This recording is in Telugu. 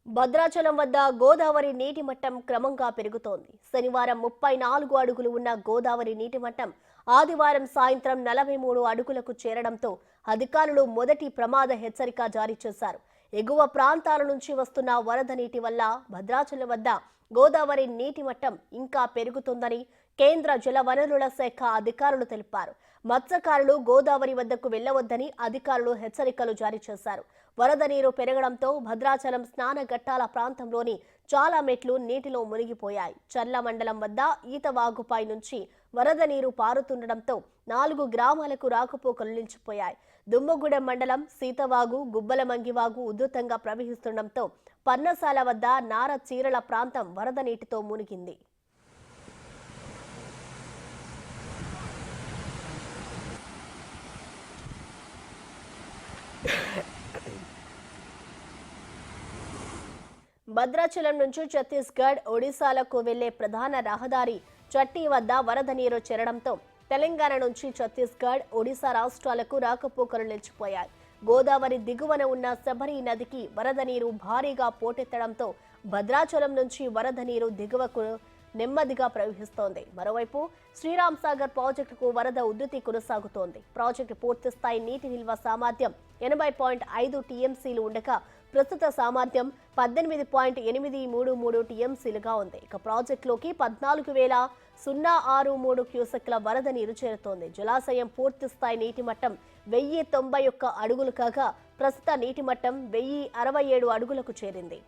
భద్రాచలం వద్ద గోదావరి నీటి మట్టం క్రమంగా పెరుగుతోంది. శనివారం 34 అడుగులు ఉన్న గోదావరి నీటి మట్టం ఆదివారం సాయంత్రం 43 అడుగులకు చేరడంతో అధికారులు మొదటి ప్రమాద హెచ్చరిక జారీ చేశారు. ఎగువ ప్రాంతాల నుంచి వస్తున్న వరద నీటి వల్ల భద్రాచలం వద్ద గోదావరి నీటి మట్టం ఇంకా పెరుగుతుందని కేంద్ర జల వనరుల శాఖ అధికారులు తెలిపారు. మత్స్యకారులు గోదావరి వద్దకు వెళ్లవద్దని అధికారులు హెచ్చరికలు జారీ చేశారు. వరద నీరు పెరగడంతో భద్రాచలం స్నాన ఘట్టాల ప్రాంతంలోని చాలా మెట్లు నీటిలో మునిగిపోయాయి. చర్ల మండలం వద్ద ఈతవాగుపై నుంచి వరద నీరు పారుతుండటంతో 4 గ్రామాలకు రాకపోకలు నిలిచిపోయాయి. దుమ్మగూడెం మండలం సీతవాగు, గుబ్బల మంగివాగు ఉధృతంగా ప్రవహిస్తుండటంతో పర్ణశాల వద్ద నార చీరల ప్రాంతం వరద నీటితో మునిగింది. భద్రాచలం నుంచి ఛత్తీస్గఢ్, ఒడిశాలకు వెళ్లే ప్రధాన రహదారి చట్టి వద్ద వరద నీరు చేరడంతో తెలంగాణ నుంచి ఛత్తీస్గఢ్, ఒడిశా రాష్ట్రాలకు రాకపోకలు నిలిచిపోయాయి. గోదావరి దిగువన ఉన్న శబరి నదికి వరద నీరు భారీగా పోటెత్తడంతో భద్రాచలం నుంచి వరద నీరు దిగువకు నెమ్మదిగా ప్రవహిస్తోంది. మరోవైపు శ్రీరామ్ సాగర్ ప్రాజెక్టుకు వరద ఉధృతి కొనసాగుతోంది. ప్రాజెక్టు పూర్తిస్థాయి నీటి నిల్వ సామర్థ్యం 80.5 టీఎంసీలు ఉండగా ప్రస్తుత సామర్థ్యం 18.833 టీఎంసీలుగా ఉంది. ఇక ప్రాజెక్టులోకి 14,063 క్యూసెక్ల వరద నీరు చేరుతోంది. జలాశయం పూర్తిస్థాయి నీటి మట్టం 1091 అడుగులు కాగా ప్రస్తుత నీటి మట్టం 1067 అడుగులకు చేరింది.